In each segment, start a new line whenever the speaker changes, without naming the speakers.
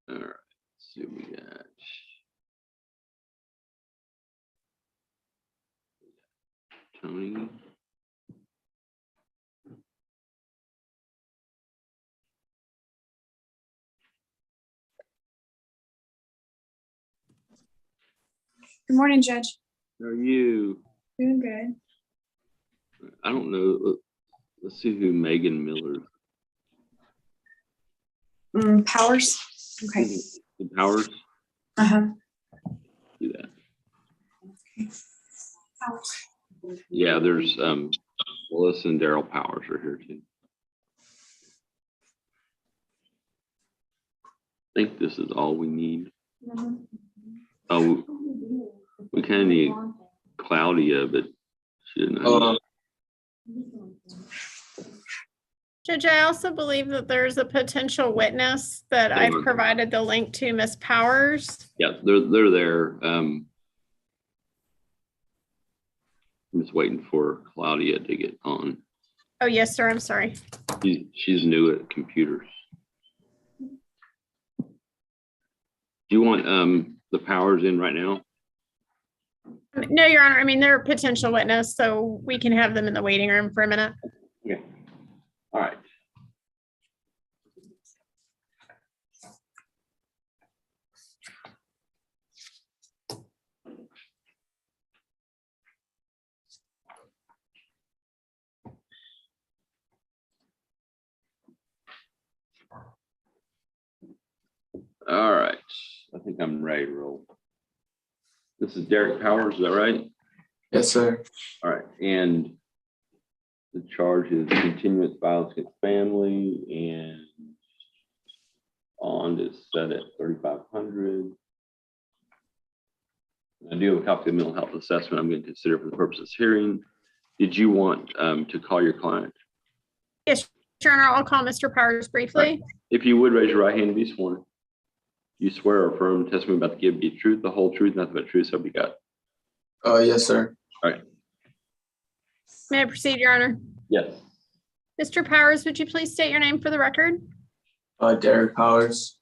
All right, let's see what we got. Tony.
Good morning, Judge.
How are you?
Doing good.
I don't know. Let's see who Megan Miller.
Powers. Okay.
The Powers.
Uh-huh.
Do that.
Okay. Powers.
Yeah, there's Melissa and Daryl Powers are here too. I think this is all we need. Oh, we kind of need Claudia, but she didn't know.
Judge, I also believe that there's a potential witness that I've provided the link to, Miss Powers.
Yeah, they're there. I'm just waiting for Claudia to get on.
Oh, yes, sir. I'm sorry.
She's new at computers. Do you want the Powers in right now?
No, Your Honor. I mean, they're a potential witness, so we can have them in the waiting room for a minute.
Okay. All right. All right. I think I'm ready to roll. This is Derek Powers, is that right?
Yes, sir.
All right. And the charge is continuous violence against family, and bond is set at $3,500. I do have a copy of the mental health assessment I'm going to consider for the purpose of this hearing. Did you want to call your client?
Yes, Your Honor. I'll call Mr. Powers briefly.
Right. If you would raise your right hand and be sworn. You swear or affirm the testimony about to give be truth, the whole truth, nothing but truth, so be God.
Yes, sir.
All right.
May I proceed, Your Honor?
Yes.
Mr. Powers, would you please state your name for the record?
Derek Powers.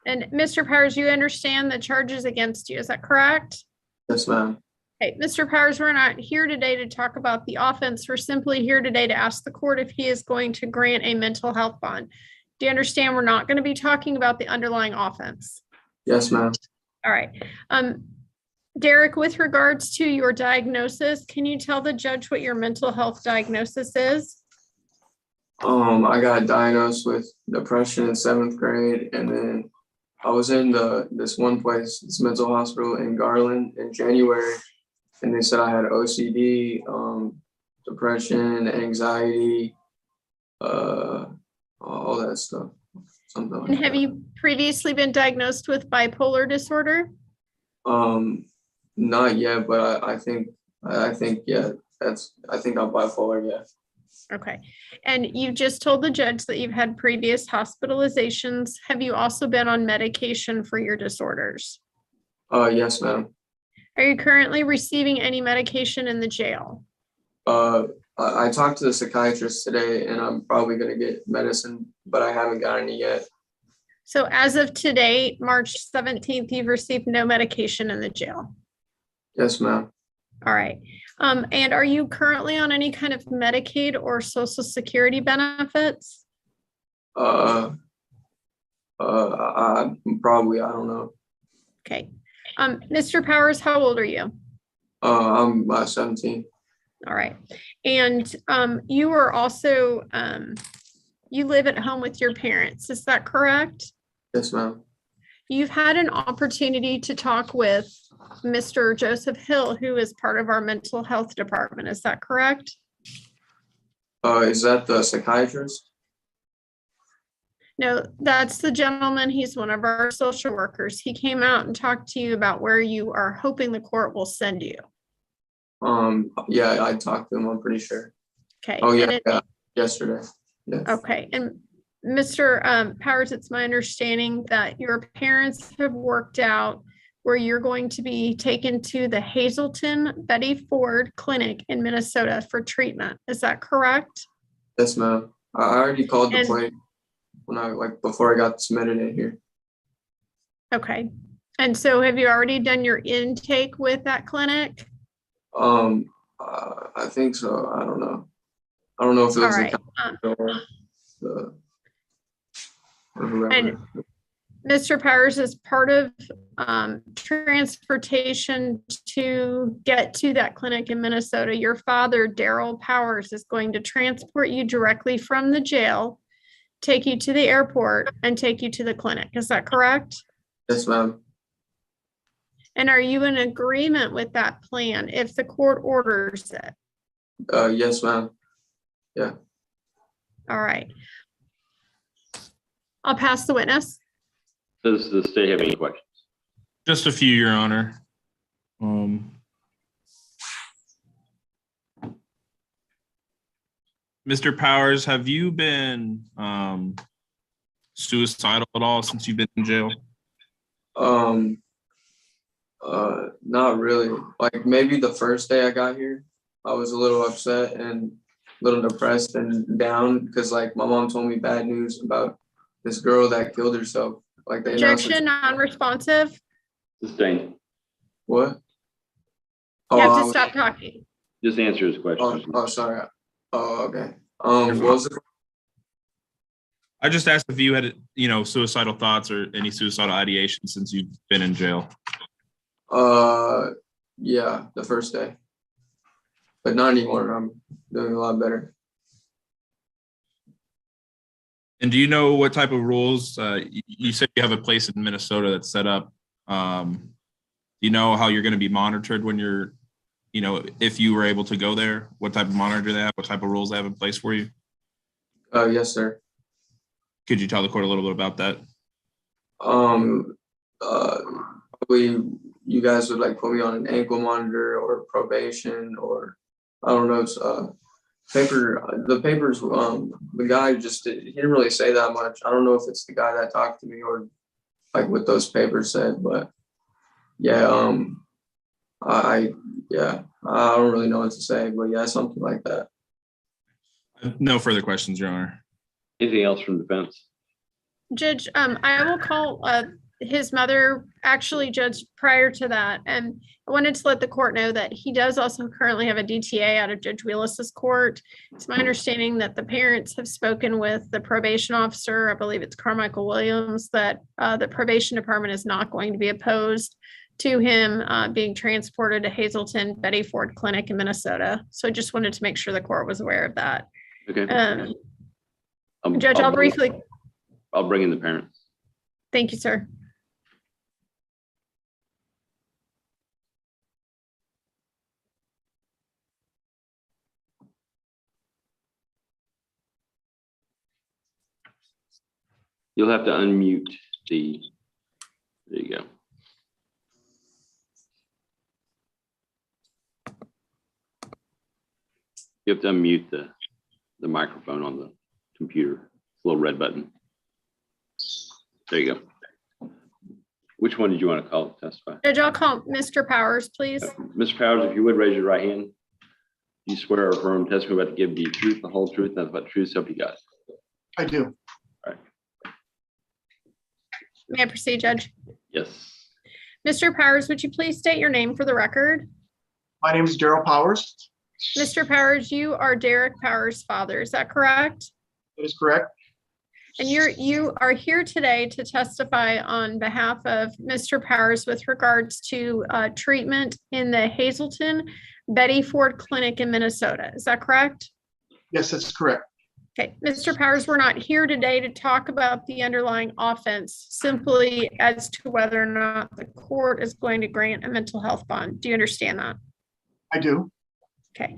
And Mr. Powers, you understand the charges against you, is that correct?
Yes, ma'am.
Okay, Mr. Powers, we're not here today to talk about the offense. We're simply here today to ask the court if he is going to grant a mental health bond. Do you understand we're not going to be talking about the underlying offense?
Yes, ma'am.
All right. Derek, with regards to your diagnosis, can you tell the judge what your mental health diagnosis is?
I got diagnosed with depression in 7th grade, and then I was in this one place, this mental hospital in Garland in January, and they said I had OCD, depression, anxiety, all that stuff. Something like
And have
that.
you previously been diagnosed with bipolar disorder?
Not yet, but I think yeah, I think I'm bipolar, yeah.
Okay. And you just told the judge that you've had previous hospitalizations. Have you also been on medication for your disorders?
Yes, ma'am.
Are you currently receiving any medication in the jail?
I talked to the psychiatrist today, and I'm probably gonna get medicine, but I haven't gotten it yet.
So as of today, March 17th, you've received no medication in the jail.
Yes, ma'am.
All right. And are you currently on any kind of Medicaid or Social Security benefits?
I probably, I don't know.
Okay. Mr. Powers, how old are you?
I'm 17.
All right. And you are also, you live at home with your parents, is that correct?
Yes, ma'am.
You've had an opportunity to talk with Mr. Joseph Hill, who is part of our mental health department, is that correct?
Is that the psychiatrist?
No, that's the gentleman. He's one of our social workers. He came out and talked to you about where you are hoping the court will send you.
Yeah, I talked to him, I'm pretty sure.
Okay.
Oh, yeah, yeah, yesterday. Yeah.
Okay. And Mr. Powers, it's my understanding that your parents have worked out where you're going to be taken to the Hazelton Betty Ford Clinic in Minnesota for treatment. Is that correct?
Yes, ma'am. I already called the
And-
place when before I got submitted in here.
Okay. And so have you already done your intake with that clinic?
I think so. I don't know. I don't know if it
All
was
right.
or whoever.
And Mr. Powers, as part of transportation to get to that clinic in Minnesota, your father, Daryl Powers, is going to transport you directly from the jail, take you to the airport, and take you to the clinic. Is that correct?
Yes, ma'am.
And are you in agreement with that plan if the court orders it?
Yes, ma'am. Yeah.
All right. I'll pass the witness.
Does the state have any questions?
Just a few, Your Honor. Mr. Powers, have you been suicidal at all since you've been in jail?
Not really. Like maybe the first day I got here, I was a little upset and a little depressed and down because like my mom told me bad news about this girl that killed herself. Like they announced
Objection, non-responsive.
Sustained.
what?
You have
I
to
was-
stop talking.
Just answer his question.
Oh, sorry. Oh, okay. What was it?
I just asked if you had, suicidal thoughts or any suicidal ideation since you've been in jail.
Yeah, the first day, but not anymore. I'm doing a lot better.
And do you know what type of rules, you said you have a place in Minnesota that's set up. Do you know how you're going to be monitored when you're, if you were able to go there, what type of monitor they have, what type of rules they have in place for you?
Yes, sir.
Could you tell the court a little bit about that?
Probably you guys would like put me on an ankle monitor or probation or I don't know. It's the papers. The guy just he didn't really say that much. I don't know if it's the guy that talked to me or like what those papers said, but yeah. I don't really know what to say, but yeah, something like that.
No further questions, Your Honor.
Anything else from defense?
Judge, I will call his mother, actually, Judge, prior to that. And I wanted to let the court know that he does also currently have a DTA out of Judge Wheelis's court. It's my understanding that the parents have spoken with the probation officer, I believe it's Carmichael Williams, that the probation department is not going to be opposed to him being transported to Hazleton Betty Ford Clinic in Minnesota. So I just wanted to make sure the court was aware of that.
Okay.
Judge, I'll briefly.
I'll bring in the parents.
Thank you, sir.
You'll have to unmute there you go. You have to unmute the microphone on the computer. Little red button. There you go. Which one did you want to call to testify?
Judge, I'll call Mr. Powers, please.
Mr. Powers, if you would raise your right hand. You swear or affirm testimony about to give the truth, the whole truth, nothing but the truth, so help you God.
I do.
All right.
May I proceed, Judge?
Yes.
Mr. Powers, would you please state your name for the record?
My name is Daryl Powers.
Mr. Powers, you are Derek Powers' father, is that correct?
That is correct.
And you are here today to testify on behalf of Mr. Powers with regards to treatment in the Hazleton Betty Ford Clinic in Minnesota. Is that correct?
Yes, that's correct.
Okay, Mr. Powers, we're not here today to talk about the underlying offense, simply as to whether or not the court is going to grant a mental health bond. Do you understand that?
I do.
Okay.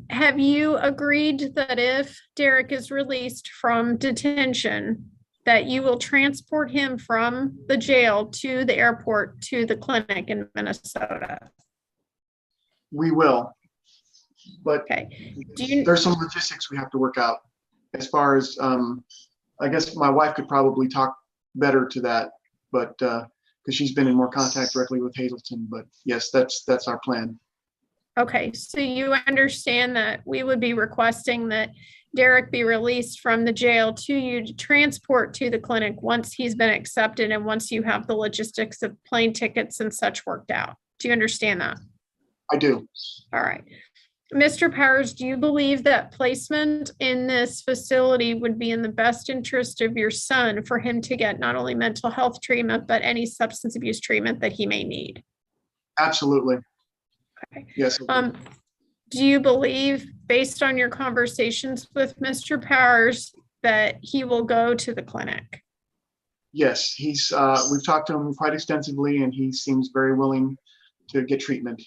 Have you agreed that if Derek is released from detention, that you will transport him from the jail to the airport to the clinic in Minnesota?
We will. But
Okay.
there's some logistics we have to work out as far as, I guess my wife could probably talk better to that, but because she's been in more contact directly with Hazleton, but yes, that's our plan.
Okay, so you understand that we would be requesting that Derek be released from the jail to you to transport to the clinic once he's been accepted and once you have the logistics of plane tickets and such worked out. Do you understand that?
I do.
All right. Mr. Powers, do you believe that placement in this facility would be in the best interest of your son for him to get not only mental health treatment, but any substance abuse treatment that he may need?
Absolutely.
Okay.
Yes.
Do you believe, based on your conversations with Mr. Powers, that he will go to the clinic?
Yes, we've talked to him quite extensively and he seems very willing to get treatment.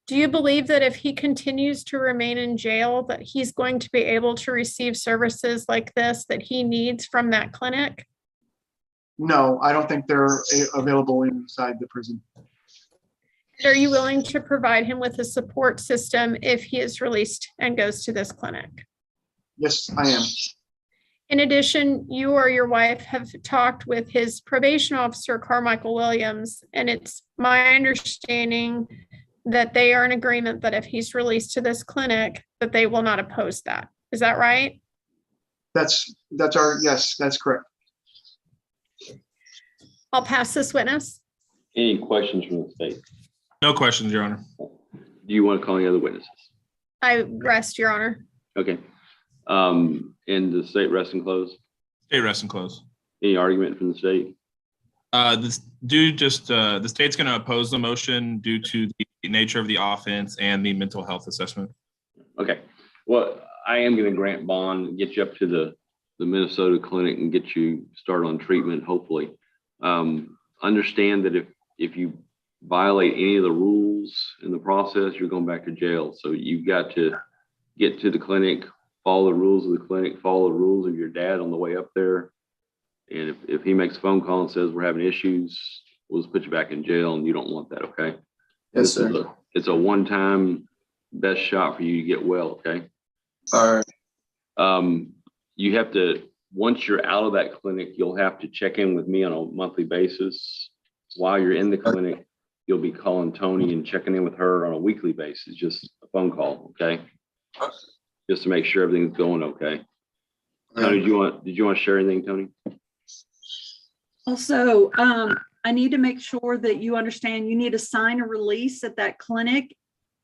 Do you believe that if he continues to remain in jail, that he's going to be able to receive services like this that he needs from that clinic?
No, I don't think they're available inside the prison.
Are you willing to provide him with a support system if he is released and goes to this clinic?
Yes, I am.
In addition, you or your wife have talked with his probation officer, Carmichael Williams, and it's my understanding that they are in agreement that if he's released to this clinic, that they will not oppose that. Is that right?
Yes, that's correct.
I'll pass this witness.
Any questions from the state?
No questions, Your Honor.
Do you want to call any other witnesses?
I rest, Your Honor.
Okay. And the state rest and close?
State rest and close.
Any argument from the state?
The state's going to oppose the motion due to the nature of the offense and the mental health assessment.
Okay. Well, I am going to grant bond, get you up to the Minnesota clinic and get you started on treatment, hopefully. Understand that if you violate any of the rules in the process, you're going back to jail. So you've got to get to the clinic, follow the rules of the clinic, follow the rules of your dad on the way up there. And if he makes a phone call and says we're having issues, we'll just put you back in jail, and you don't want that, okay?
Yes, sir.
It's a one-time best shot for you to get well, okay?
All right.
You have to, once you're out of that clinic, you'll have to check in with me on a monthly basis. While you're in the clinic, you'll be calling Tony and checking in with her on a weekly basis, just a phone call, okay? Just to make sure everything's going okay. Tony, did you want to share anything, Tony?
Also, I need to make sure that you understand you need to sign a release at that clinic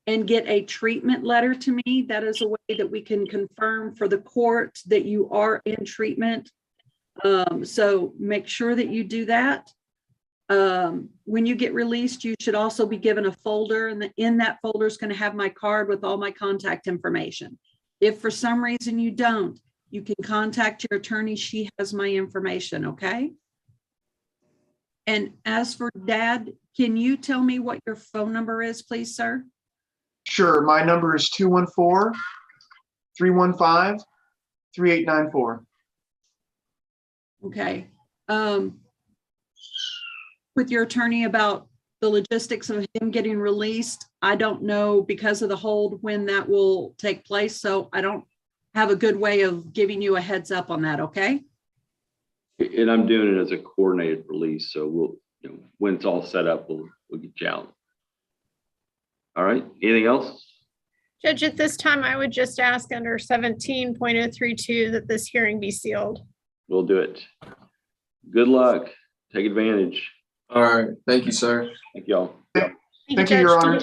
and get a treatment letter to me. That is a way that we can confirm for the court that you are in treatment. So make sure that you do that. When you get released, you should also be given a folder, and in that folder is going to have my card with all my contact information. If for some reason you don't, you can contact your attorney. She has my information, okay? And as for Dad, can you tell me what your phone number is, please, sir?
Sure. My number is 214-315-3894.
Okay. With your attorney about the logistics of him getting released, I don't know because of the hold when that will take place. So I don't have a good way of giving you a heads up on that, okay?
And I'm doing it as a coordinated release, so we'll, when it's all set up, we'll get you out. All right. Anything else?
Judge, at this time, I would just ask under 17.032 that this hearing be sealed.
We'll do it. Good luck. Take advantage.
All right. Thank you, sir.
Thank y'all.
Thank you, Your Honor.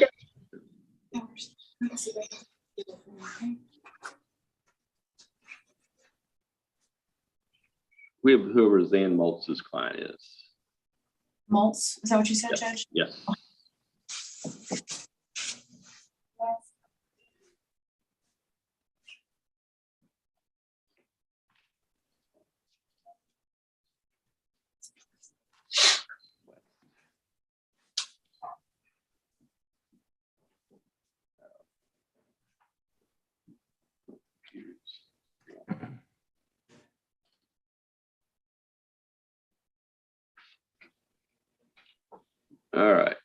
We have whoever Zan Maltz's client is.
Maltz, is that what you said,
Yes.
Judge?
Yes. All right.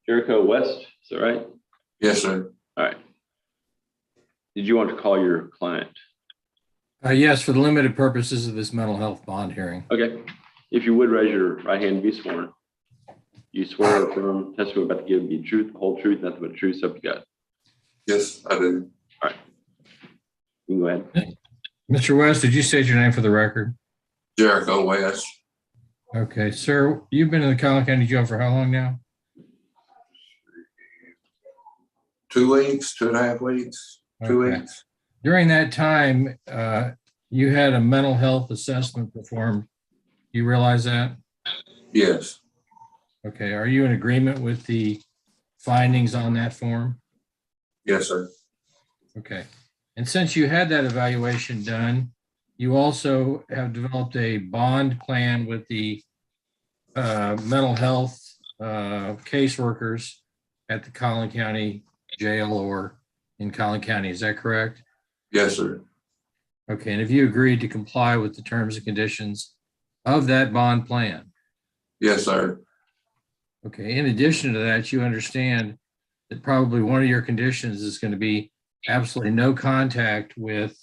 Jericho West, is that right?
Yes, sir.
All right. Did you want to call your client?
Yes, for the limited purposes of this mental health bond hearing.
Okay. If you would raise your right hand and be sworn. You swear or affirm testimony about to give be truth, the whole truth, nothing but the truth, so help you God.
Yes, I do.
All You can go ahead.
Mr. West, did you state your name for the record?
Jericho West,
Okay, sir, you've been in the Collin County Jail for how long now?
2 weeks, 2.5 weeks, 2
Okay.
weeks.
During that time, you had a mental health assessment performed. You realize that?
Yes,
Okay, are you in agreement with the findings on that form?
yes, sir.
Okay, and since you had that evaluation done, you also have developed a bond plan with the mental health caseworkers at the Collin County Jail or in Collin County, is that correct?
Yes, sir.
Okay, and have you agreed to comply with the terms and conditions of that bond plan?
Yes, sir.
Okay, in addition to that, you understand that probably one of your conditions is going to be absolutely no contact with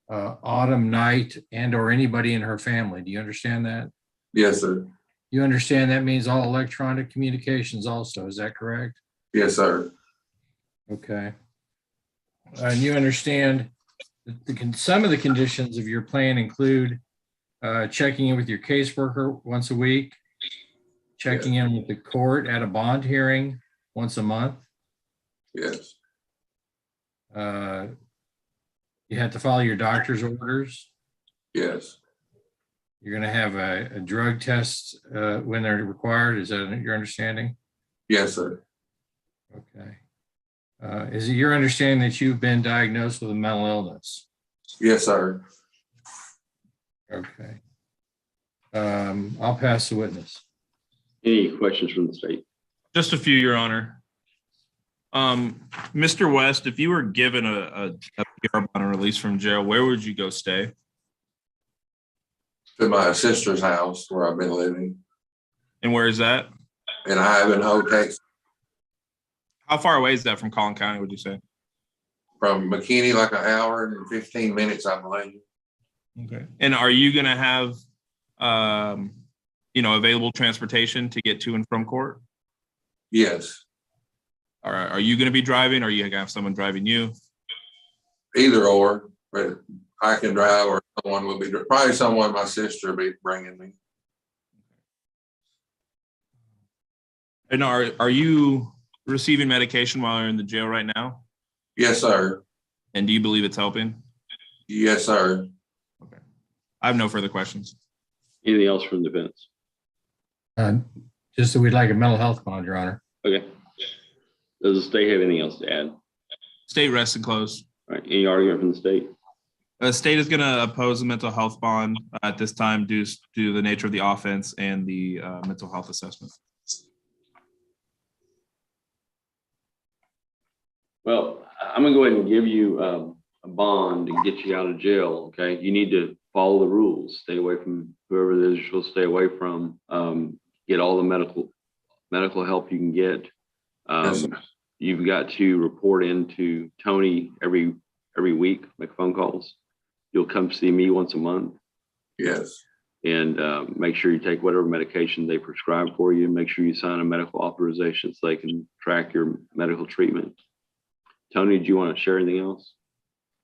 Autumn Knight and or anybody in her family. Do you understand that?
Yes, sir.
You understand that means all electronic communications also, is that correct?
Yes, sir.
Okay. And you understand that some of the conditions of your plan include checking in with your caseworker once a week, checking in with the court at a bond hearing once a month.
Yes,
You have to follow your doctor's orders.
yes,
You're going to have a drug test when they're required. Is that your understanding?
yes, sir.
Okay. Is it your understanding that you've been diagnosed with a mental illness?
Yes, sir.
Okay. I'll pass the witness.
Any questions from the state?
Just a few, Your Honor. Mr. West, if you were given a PR bond release from jail, where would you go stay?
To my sister's house where I've been living
And where is that?
in Ivanhoe, Texas,
How far away is that from Collin County, would you say?
from McKinney, like an hour and 15 minutes, I believe.
Okay. And are you going to have, available transportation to get to and from court?
Yes,
Are you going to be driving, or are you going to have someone driving you?
either or, but I can drive or someone will be, probably someone, my sister will be bringing me.
And are you receiving medication while you're in the jail right now?
Yes, sir.
And do you believe it's helping?
Yes, sir.
Okay. I have no further questions.
Anything else from the defense?
Just that we'd like a mental health bond, Your Honor.
Okay. Does the state have anything else to add? All
State rests and closed.
right, any argument from the state?
The state is going to oppose a mental health bond at this time due to the nature of the offense and the mental health assessment.
Well, I'm gonna go ahead and give you a bond and get you out of jail, okay? You need to follow the rules, stay away from whoever it is you're supposed to stay away from. Get all the medical help you can get.
Yes, sir.
You've got to report into Tony every week, make phone calls. You'll come see me once a month
Yes,
and make sure you take whatever medication they prescribe for you. Make sure you sign a medical authorization so they can track your medical treatment. Tony, do you want to share anything else?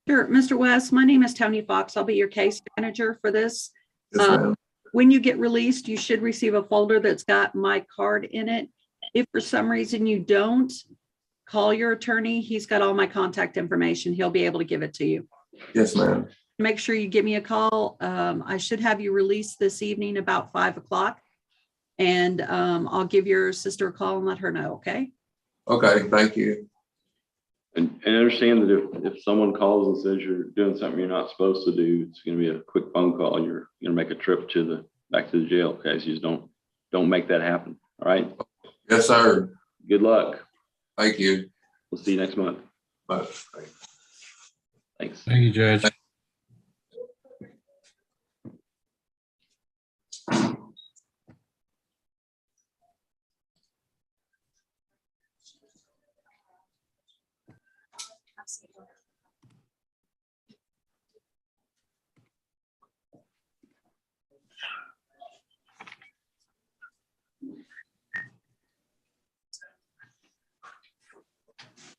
Sure, Mr. West, my name is Tony Fox. I'll be your case manager for this.
yes, ma'am.
When you get released, you should receive a folder that's got my card in it. If for some reason you don't, call your attorney. He's got all my contact information. He'll be able to give it to you.
Yes, ma'am.
Make sure you give me a call. I should have you released this evening about 5 o'clock. And I'll give your sister a call and let her know, okay?
Okay, thank you.
And understand that if someone calls and says you're doing something you're not supposed to do, it's going to be a quick phone call and you're going to make a trip back to the jail. Okay, so you just don't make that happen. All right.
Yes, sir.
Good luck.
Thank you.
We'll see you next month.
Bye.
Thanks.
Thank you, Judge.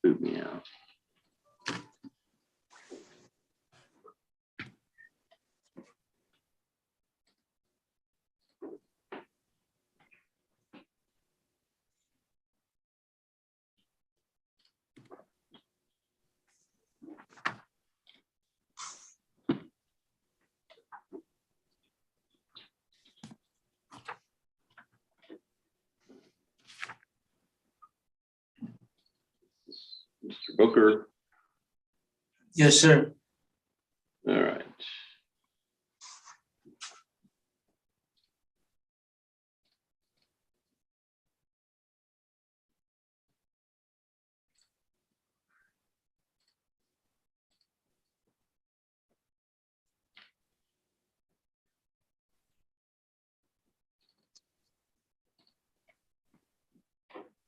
Boot me out. Booker.
Yes, sir.
All right.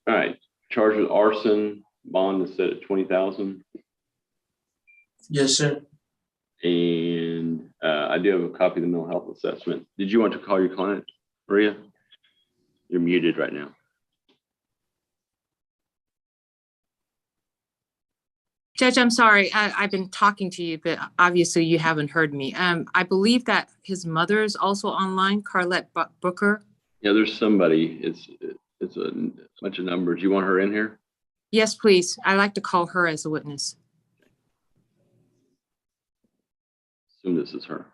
All right, charged with arson, bond is set at 20,000.
Yes, sir.
And I do have a copy of the mental health assessment. Did you want to call your client, Maria? You're muted right now.
Judge, I'm sorry. I've been talking to you, but obviously you haven't heard me. I believe that his mother is also online, Carlette Booker.
Yeah, there's somebody. It's a bunch of numbers. You want her in here?
Yes, please. I'd like to call her as a witness.
Assume this is her.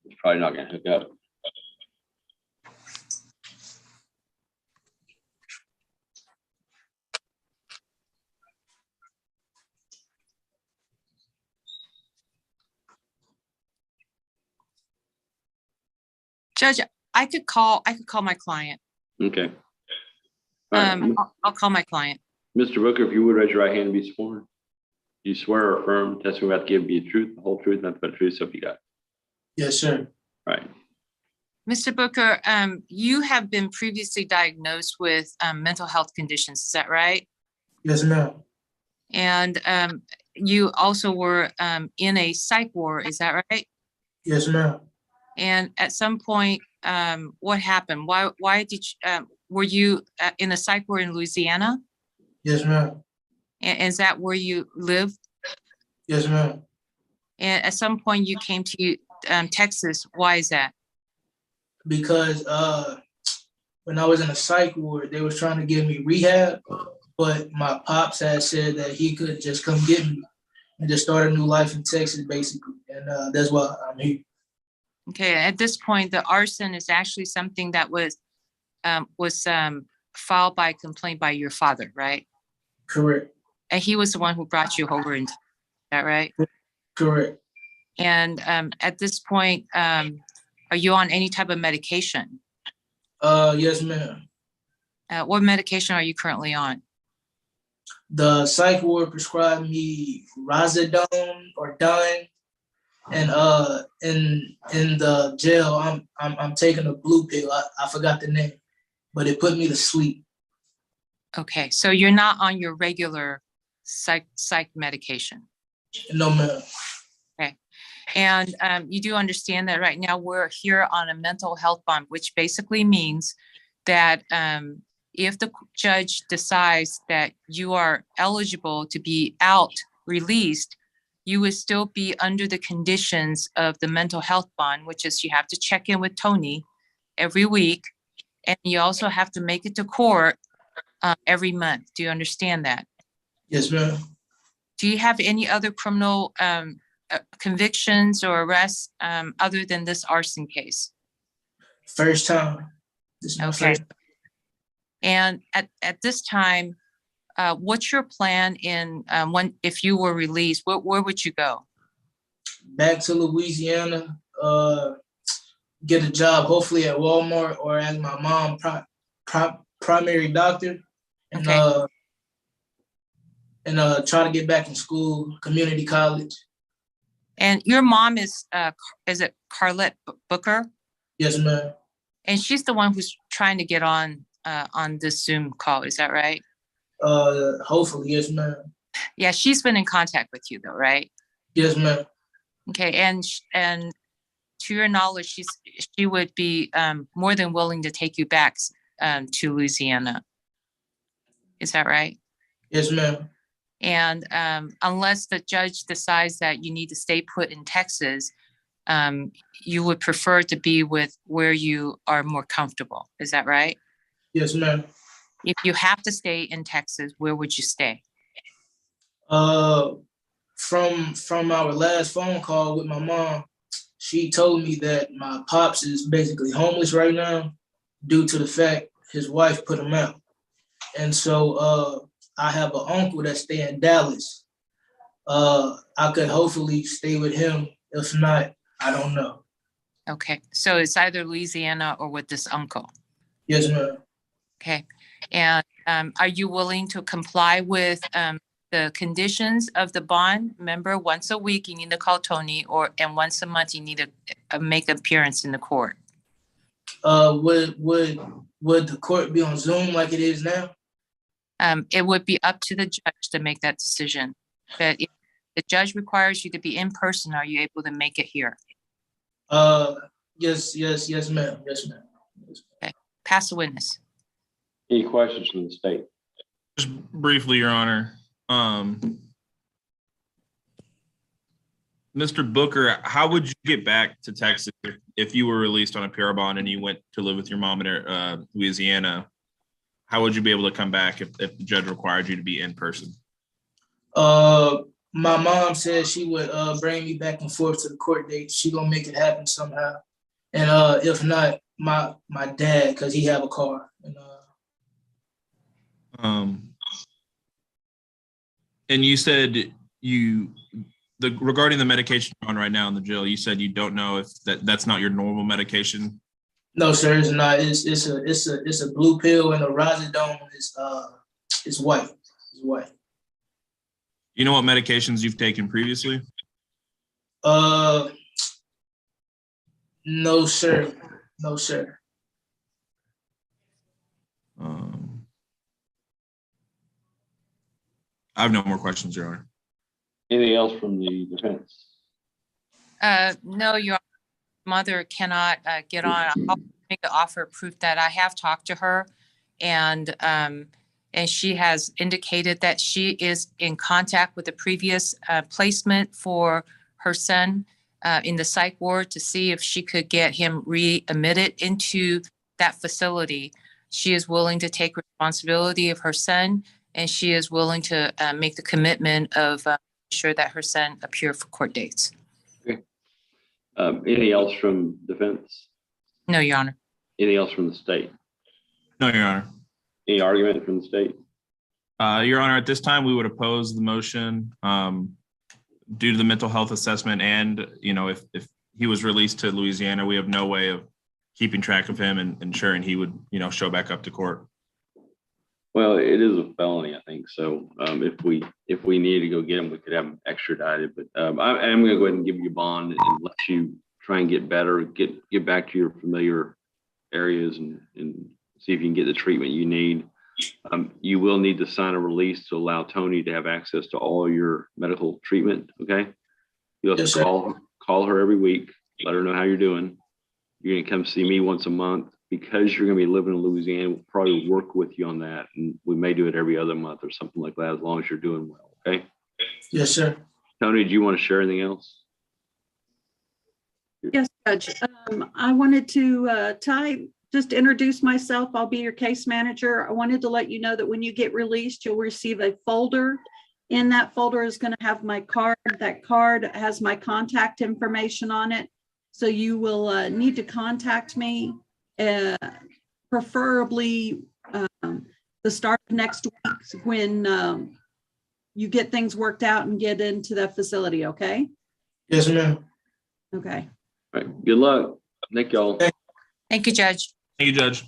It's probably not going to hook up.
Judge, I could call my client.
Okay. All right.
I'll call my client.
Mr. Booker, if you would raise your right hand and be sworn. You swear or affirm testimony about to give be the truth, the whole truth, nothing but the truth, so help you God.
Yes, sir.
Right.
Mr. Booker, you have been previously diagnosed with mental health conditions. Is that right?
Yes, ma'am.
And you also were in a psych ward. Is that right?
Yes, ma'am.
And at some point, what happened? Why did you, were you in a psych ward in Louisiana?
Yes, ma'am.
And is that where you live?
Yes, ma'am.
And at some point you came to Texas. Why is that?
Because when I was in a psych ward, they was trying to give me rehab, but my pops had said that he could just come get me and just start a new life in Texas, basically. And that's why I'm here.
Okay, at this point, the arson is actually something that was filed by complaint by your father, right?
Correct.
And he was the one who brought you over into, is that right?
Correct.
And at this point, are you on any type of medication?
Yes, ma'am.
What medication are you currently on?
The psych ward prescribed me Razodone or Dine, and in the jail I'm taking a blue pill. I forgot the name, but it put me to sleep.
Okay, so you're not on your regular psych medication.
No, ma'am.
Okay, and you do understand that right now we're here on a mental health bond, which basically means that if the judge decides that you are eligible to be out released, you would still be under the conditions of the mental health bond, which is you have to check in with Tony every week, and you also have to make it to court every month. Do you understand that?
Yes, ma'am.
Do you have any other criminal convictions or arrests other than this arson case?
First time. This is my
Okay.
first.
And at this time, what's your plan in if you were released? Where would you go?
Back to Louisiana. Get a job, hopefully at Walmart or as my mom primary doctor. And
Okay.
and try to get back in school, community college.
And your mom is it Carlette Booker?
Yes, ma'am.
And she's the one who's trying to get on this Zoom call. Is that right?
Hopefully, yes, ma'am.
Yeah, she's been in contact with you though, right?
Yes, ma'am.
Okay, and to your knowledge, she would be more than willing to take you back to Louisiana. Is that right?
Yes, ma'am.
And unless the judge decides that you need to stay put in Texas, you would prefer to be with where you are more comfortable. Is that right?
Yes, ma'am.
If you have to stay in Texas, where would you stay?
From our last phone call with my mom, she told me that my pops is basically homeless right now due to the fact his wife put him out. And so I have an uncle that stay in Dallas. I could hopefully stay with him. If not, I don't know.
Okay, so it's either Louisiana or with this uncle.
Yes, ma'am.
Okay, and are you willing to comply with the conditions of the bond? Remember, once a week you need to call Tony, and once a month you need to make an appearance in the court.
Would the court be on Zoom like it is now?
It would be up to the judge to make that decision. But if the judge requires you to be in person, are you able to make it here?
Yes, ma'am. Yes, ma'am.
Okay, pass the witness.
Any questions from the state?
Just briefly, Your Honor. Mr. Booker, how would you get back to Texas if you were released on a PR bond and you went to live with your mom in Louisiana? How would you be able to come back if the judge required you to be in person?
My mom said she would bring me back and forth to the court date. She gonna make it happen somehow. And if not, my dad, cause he have a car.
And you said regarding the medication you're on right now in the jail, you said you don't know if that's not your normal medication.
No, sir, it's not. It's a blue pill, and a Razodone is white. It's white.
You know what medications you've taken previously?
No, sir. No, sir.
I have no more questions, Your Honor.
Anything else from the defense?
No, your mother cannot get on. I'll make an offer of proof that I have talked to her, and she has indicated that she is in contact with the previous placement for her son in the psych ward to see if she could get him readmitted into that facility. She is willing to take responsibility of her son, and she is willing to make the commitment of ensure that her son appear for court dates.
Okay. Anything else from defense?
No, Your Honor.
Anything else from the state?
No, Your Honor.
Any argument from the state?
Your Honor, at this time, we would oppose the motion due to the mental health assessment. And, if he was released to Louisiana, we have no way of keeping track of him and ensuring he would, show back up to court.
Well, it is a felony, I think. So if we need to go get him, we could have him extradited. But I'm going to go ahead and give you a bond and let you try and get better, get back to your familiar areas and see if you can get the treatment you need. You will need to sign a release to allow Tony to have access to all your medical treatment. Okay. You'll have to call her every week, let her know how you're doing. You're going to come see me once a month. Because you're going to be living in Louisiana, we'll probably work with you on that. And we may do it every other month or something like that, as long as you're doing well. Okay.
Yes, sir.
Tony, do you want to share anything else?
Yes, Judge. I wanted to, Ty, just introduce myself. I'll be your case manager. I wanted to let you know that when you get released, you'll receive a folder. In that folder is going to have my card. That card has my contact information on it. So you will need to contact me. Preferably the start of next week when you get things worked out and get into that facility, okay?
Yes, ma'am.
Okay.
All right. Good luck. Thank y'all.
Thank you, Judge.
Thank you, Judge.